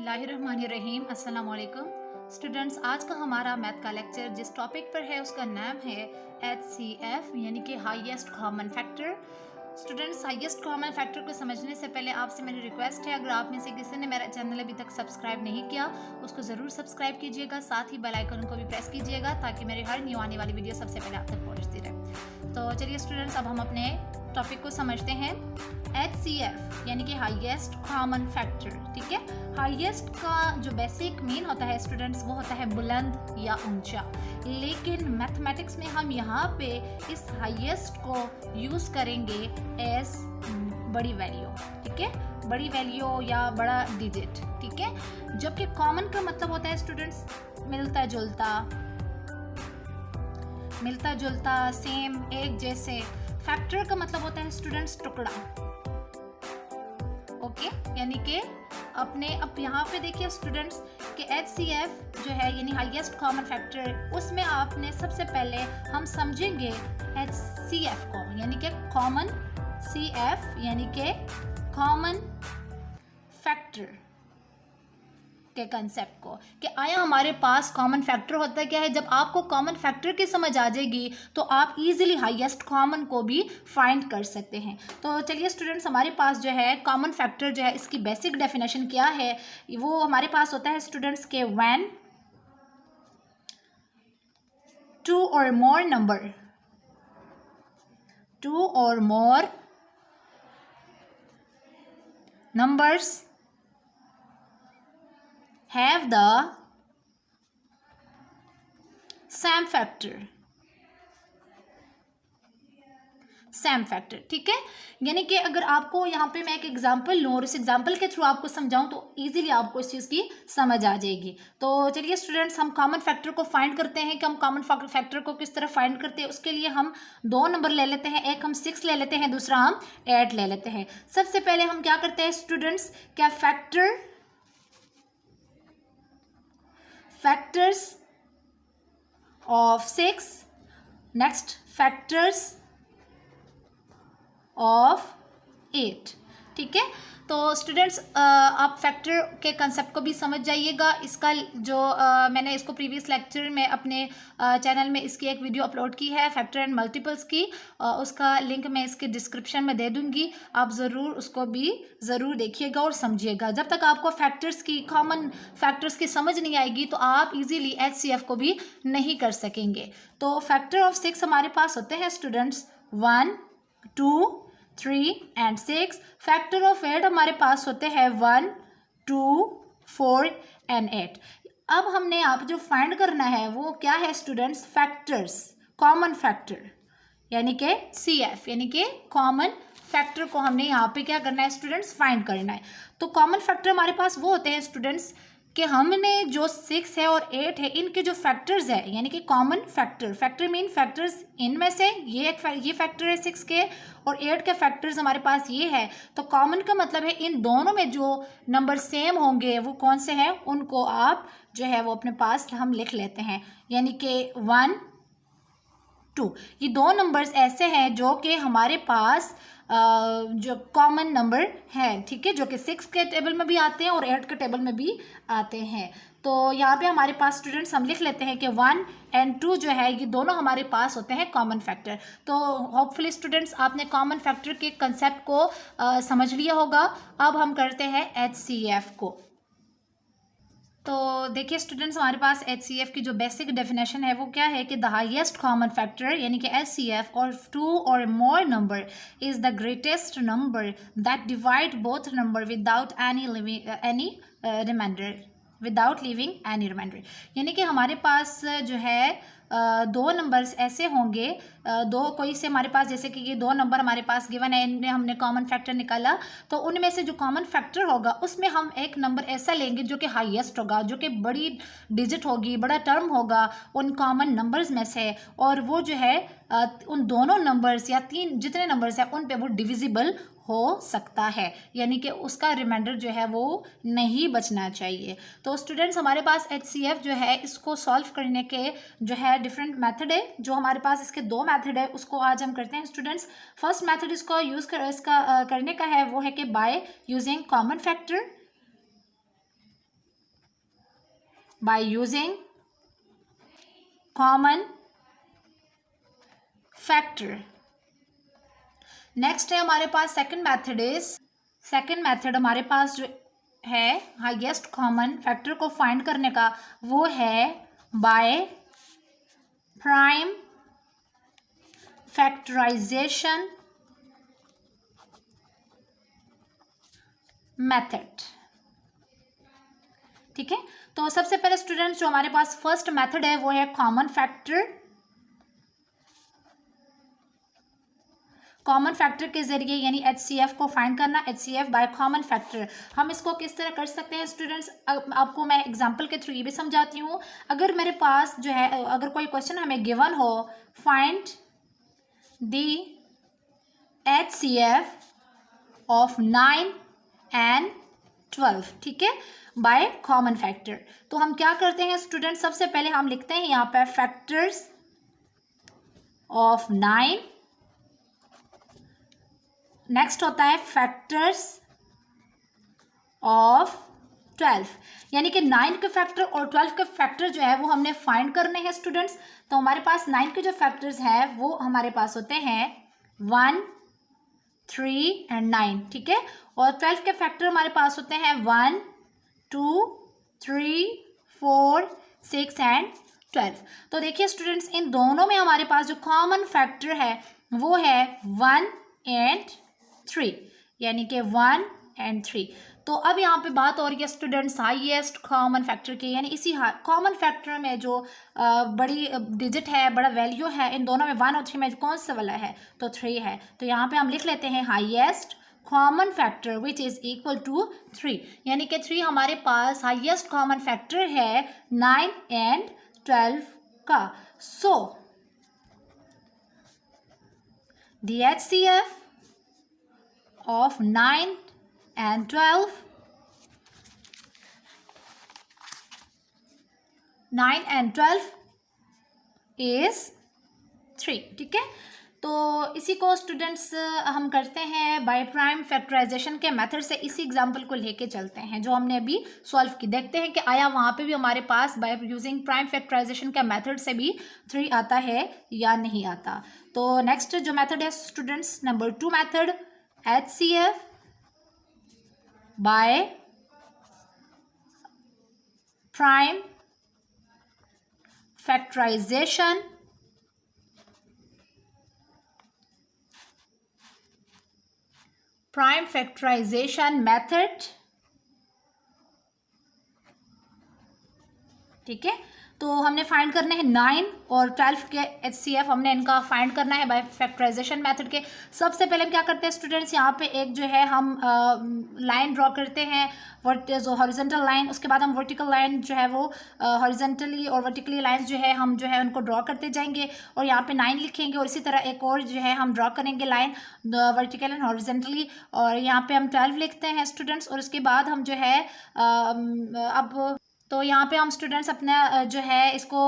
बिस्मिल्लाहिर्रहमानिर्रहीम। अस्सलाम वालेकुम स्टूडेंट्स, आज का हमारा मैथ का लेक्चर जिस टॉपिक पर है उसका नाम है HCF यानी कि highest common factor. Students, highest common factor को समझने से पहले आपसे मेरी रिक्वेस्ट है, अगर आप में से किसी ने मेरा चैनल अभी तक सब्सक्राइब नहीं किया उसको ज़रूर सब्सक्राइब कीजिएगा, साथ ही बेल आइकन को भी प्रेस कीजिएगा ताकि मेरी हर न्यू आने वाली वीडियो सबसे पहले आप तक पहुँचती रहे। तो चलिए स्टूडेंट्स, अब हम अपने टॉपिक को समझते हैं। HCF यानी कि हाईएस्ट कॉमन फैक्टर। ठीक है, हाईएस्ट का जो बेसिक मीन होता है स्टूडेंट्स वो होता है बुलंद या ऊंचा, लेकिन मैथमेटिक्स में हम यहाँ पे इस हाईएस्ट को यूज़ करेंगे एज बड़ी वैल्यू। ठीक है, बड़ी वैल्यू या बड़ा डिजिट। ठीक है, जबकि कॉमन का मतलब होता है स्टूडेंट्स मिलता जुलता सेम, एक जैसे। फैक्टर का मतलब होता है स्टूडेंट्स टुकड़ा। ओके, यानी कि अब यहाँ पे देखिए स्टूडेंट्स कि HCF जो है यानी हाईएस्ट कॉमन फैक्टर, उसमें आपने सबसे पहले हम समझेंगे HCF को यानी कि कॉमन CF यानी कि कॉमन फैक्टर के कंसेप्ट को, कि आया हमारे पास कॉमन फैक्टर होता है क्या है। जब आपको कॉमन फैक्टर की समझ आ जाएगी तो आप इजीली हाईएस्ट कॉमन को भी फाइंड कर सकते हैं। तो चलिए स्टूडेंट्स, हमारे पास जो है कॉमन फैक्टर जो है इसकी बेसिक डेफिनेशन क्या है, वो हमारे पास होता है स्टूडेंट्स के व्हेन टू और मोर numbers have the same factor। ठीक है, यानी कि अगर आपको यहाँ पे मैं एक एग्जांपल लूँ और इस एग्जांपल के थ्रू आपको समझाऊँ तो इजीली आपको इस चीज़ की समझ आ जाएगी। तो चलिए स्टूडेंट्स, हम कॉमन फैक्टर को फाइंड करते हैं कि हम कॉमन फैक्टर को किस तरह फाइंड करते हैं। उसके लिए हम दो नंबर ले लेते हैं, एक हम 6 ले लेते हैं, दूसरा हम 8 ले लेते हैं। सबसे पहले हम क्या करते हैं स्टूडेंट्स, क्या factors of 6, next factors of 8। ठीक है, तो स्टूडेंट्स आप फैक्टर के कंसेप्ट को भी समझ जाइएगा। इसका जो मैंने इसको प्रीवियस लेक्चर में अपने चैनल में इसकी एक वीडियो अपलोड की है फैक्टर एंड मल्टीपल्स की, उसका लिंक मैं इसके डिस्क्रिप्शन में दे दूंगी, आप ज़रूर उसको भी ज़रूर देखिएगा और समझिएगा। जब तक आपको कॉमन फैक्टर्स की समझ नहीं आएगी तो आप इजीली HCF को भी नहीं कर सकेंगे। तो फैक्टर ऑफ 6 हमारे पास होते हैं स्टूडेंट्स 1, 2, 3 एंड 6। फैक्टर ऑफ 8 हमारे पास होते हैं 1, 2, 4 एंड 8। अब हमने आप जो फाइंड करना है वो क्या है स्टूडेंट्स, फैक्टर्स, कॉमन फैक्टर यानी कि CF यानी कि कॉमन फैक्टर को हमने यहाँ पे क्या करना है स्टूडेंट्स, फाइंड करना है। तो कॉमन फैक्टर हमारे पास वो होते हैं स्टूडेंट्स कि हमने जो 6 है और 8 है इनके जो फैक्टर्स है यानी कि कॉमन फैक्टर मीन फैक्टर्स, इनमें से ये फैक्टर है 6 के और 8 के फैक्टर्स हमारे पास ये है। तो कॉमन का मतलब है इन दोनों में जो नंबर सेम होंगे वो कौन से हैं, उनको आप जो है वो अपने पास हम लिख लेते हैं, यानी कि 1, 2 ये दो नंबर्स ऐसे हैं जो कि हमारे पास जो कॉमन नंबर है। ठीक है, जो कि 6 के टेबल में भी आते हैं और 8 के टेबल में भी आते हैं। तो यहाँ पे हमारे पास स्टूडेंट्स हम लिख लेते हैं कि 1 एंड 2 जो है ये दोनों हमारे पास होते हैं कॉमन फैक्टर। तो होपफुली स्टूडेंट्स आपने कॉमन फैक्टर के कंसेप्ट को समझ लिया होगा। अब हम करते हैं HCF को। तो देखिए स्टूडेंट्स, हमारे पास HCF की जो बेसिक डेफिनेशन है वो क्या है कि द हाईएस्ट कॉमन फैक्टर यानी कि HCF और 2 or more number is the greatest number that divide both number without leaving any remainder. यानी कि हमारे पास जो है दो नंबर्स ऐसे होंगे, दो कोई से हमारे पास, जैसे कि ये दो नंबर हमारे पास गिवन है, इनमें हमने कॉमन फैक्टर निकाला, तो उनमें से जो कॉमन फैक्टर होगा उसमें हम एक नंबर ऐसा लेंगे जो कि हाईएस्ट होगा, जो कि बड़ी डिजिट होगी, बड़ा टर्म होगा उन कॉमन नंबर्स में से, और वो जो है उन दोनों नंबर्स या तीन जितने नंबर्स हैं उन पे वो डिविजिबल हो सकता है, यानी कि उसका रिमाइंडर जो है वो नहीं बचना चाहिए। तो स्टूडेंट्स, हमारे पास HCF जो है इसको सॉल्व करने के जो है डिफरेंट मेथड है। जो हमारे पास इसके दो मेथड है उसको आज हम करते हैं स्टूडेंट्स। फर्स्ट मेथड इसको करने का है वो है कि by using common factor. By using common factor. Next है हमारे पास सेकंड मेथड हमारे पास जो है हाईएस्ट कॉमन फैक्टर को फाइंड करने का, वो है बाय प्राइम फैक्टराइजेशन मेथड। ठीक है, तो सबसे पहले स्टूडेंट्स जो हमारे पास फर्स्ट मेथड है वो है कॉमन फैक्टर के जरिए यानी HCF को फाइंड करना, HCF बाय कॉमन फैक्टर। हम इसको किस तरह कर सकते हैं स्टूडेंट्स, आपको मैं एग्जांपल के थ्रू ये भी समझाती हूँ। अगर मेरे पास जो है, अगर कोई क्वेश्चन हमें गिवन हो, find the HCF of 9 and 12, ठीक है, बाय कॉमन फैक्टर। तो हम क्या करते हैं स्टूडेंट, सबसे पहले हम लिखते हैं यहाँ पे फैक्टर्स ऑफ 9, नेक्स्ट होता है फैक्टर्स ऑफ 12, यानी कि 9 के फैक्टर और 12 के फैक्टर जो है वो हमने फाइंड करने हैं स्टूडेंट्स। तो हमारे पास 9 के जो फैक्टर्स हैं वो हमारे पास होते हैं 1, 3 and 9, ठीक है, और 12 के फैक्टर हमारे पास होते हैं 1, 2, 3, 4, 6 and 12। तो देखिए स्टूडेंट्स, इन दोनों में हमारे पास जो कॉमन फैक्टर है वो है 1 and 3, यानी कि 1 and 3। तो अब यहाँ पे बात हो रही है स्टूडेंट्स हाईएस्ट कॉमन फैक्टर की, यानी इसी कॉमन फैक्टर में जो बड़ी डिजिट है, बड़ा वैल्यू है, इन दोनों में 1 और 3 में कौन सा वाला है, तो 3 है। तो यहाँ पे हम लिख लेते हैं highest common factor which is equal to 3, यानी कि 3 हमारे पास हाईएस्ट कॉमन फैक्टर है 9 and 12 का। So the HCF of 9 and 12, 9 and 12 is 3, ठीक है। तो इसी को स्टूडेंट्स हम करते हैं बाय प्राइम फैक्टराइजेशन के मेथड से। इसी एग्जांपल को लेके चलते हैं जो हमने अभी सॉल्व की, देखते हैं कि आया वहाँ पे भी हमारे पास बाय यूजिंग प्राइम फैक्टराइजेशन के मेथड से भी 3 आता है या नहीं आता। तो नेक्स्ट जो मेथड है students, number 2 method, HCF by prime factorisation method, ठीक है। तो हमने फाइंड करने हैं 9 और 12 के HCF, हमने इनका फाइंड करना है बाय फैक्टराइजेशन मेथड के। सबसे पहले हम क्या करते हैं स्टूडेंट्स, यहाँ पे एक जो है हम लाइन ड्रॉ करते हैं, जो हॉरिजॉन्टल लाइन, उसके बाद हम वर्टिकल लाइन जो है वो हॉरिजॉन्टली और वर्टिकली लाइंस जो है हम जो है उनको ड्रॉ करते जाएंगे, और यहाँ पे 9 लिखेंगे, और इसी तरह एक और जो है हम ड्रॉ करेंगे लाइन वर्टिकल एंड हॉरिजॉन्टली, और यहाँ पे हम 12 लिखते हैं स्टूडेंट्स। और उसके बाद हम जो है अब तो यहाँ पे हम स्टूडेंट्स अपना जो है इसको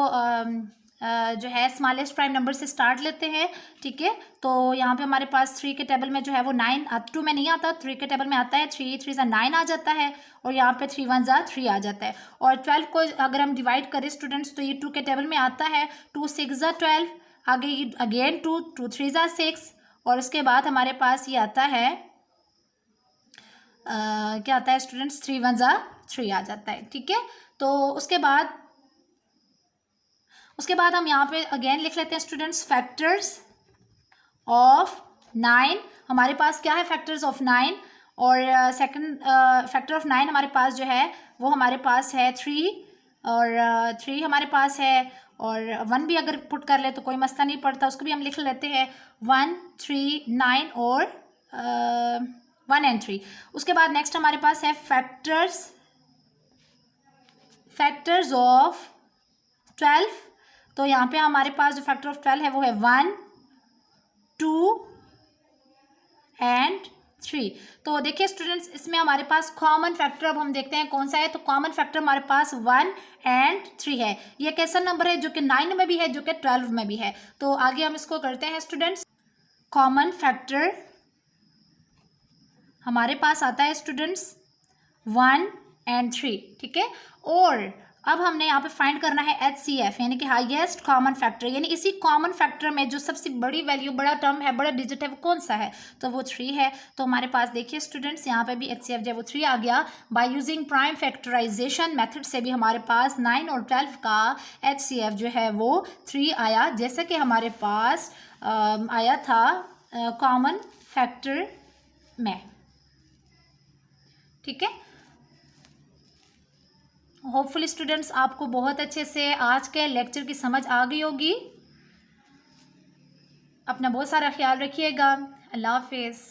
जो है स्मॉलेस्ट प्राइम नंबर से स्टार्ट लेते हैं, ठीक है। तो यहाँ पे हमारे पास 3 के टेबल में जो है वो 9 2 में नहीं आता, 3 के टेबल में आता है, 3 3 9 आ जाता है, और यहाँ पे 3 1 3 आ जाता है। और 12 को अगर हम डिवाइड करें स्टूडेंट्स तो ये 2 के टेबल में आता है, 2 6 12, आगे ये अगेन 2 2 3 6, और उसके बाद हमारे पास ये आता है क्या आता है स्टूडेंट्स, 3 1 3 आ जाता है, ठीक है। तो उसके बाद हम यहाँ पे अगेन लिख लेते हैं स्टूडेंट्स फैक्टर्स ऑफ 9। हमारे पास क्या है, फैक्टर्स ऑफ 9, और सेकंड फैक्टर ऑफ 9 हमारे पास जो है वो हमारे पास है 3, और 3 हमारे पास है, और 1 भी अगर पुट कर ले तो कोई मसला नहीं पड़ता, उसको भी हम लिख लेते हैं 1 3 9 और 1 and 3। उसके बाद नेक्स्ट हमारे पास है फैक्टर्स ऑफ 12। तो यहाँ पे हमारे पास जो फैक्टर ऑफ 12 है वो है 1 2 and 3। तो देखिए स्टूडेंट्स, इसमें हमारे पास कॉमन फैक्टर अब हम देखते हैं कौन सा है। तो कॉमन फैक्टर हमारे पास 1 and 3 है। ये कैसा नंबर है, जो कि 9 में भी है, जो कि 12 में भी है। तो आगे हम इसको करते हैं स्टूडेंट्स। कॉमन फैक्टर हमारे पास आता है स्टूडेंट्स 1 and 3, ठीक है। और अब हमने यहाँ पे फाइंड करना है HCF यानी कि हाईएस्ट कॉमन फैक्टर, यानी इसी कॉमन फैक्टर में जो सबसे बड़ी वैल्यू, बड़ा टर्म है, बड़ा डिजिट है, वो कौन सा है, तो वो 3 है। तो हमारे पास देखिए स्टूडेंट्स यहाँ पे भी HCF जो है वो 3 आ गया। By using prime factorisation method से भी हमारे पास 9 और 12 का HCF जो है वो 3 आया, जैसे कि हमारे पास आया था कॉमन फैक्टर में। ठीक है, होपफुली स्टूडेंट्स आपको बहुत अच्छे से आज के लेक्चर की समझ आ गई होगी। अपना बहुत सारा ख्याल रखिएगा। अल्लाह हाफिज़।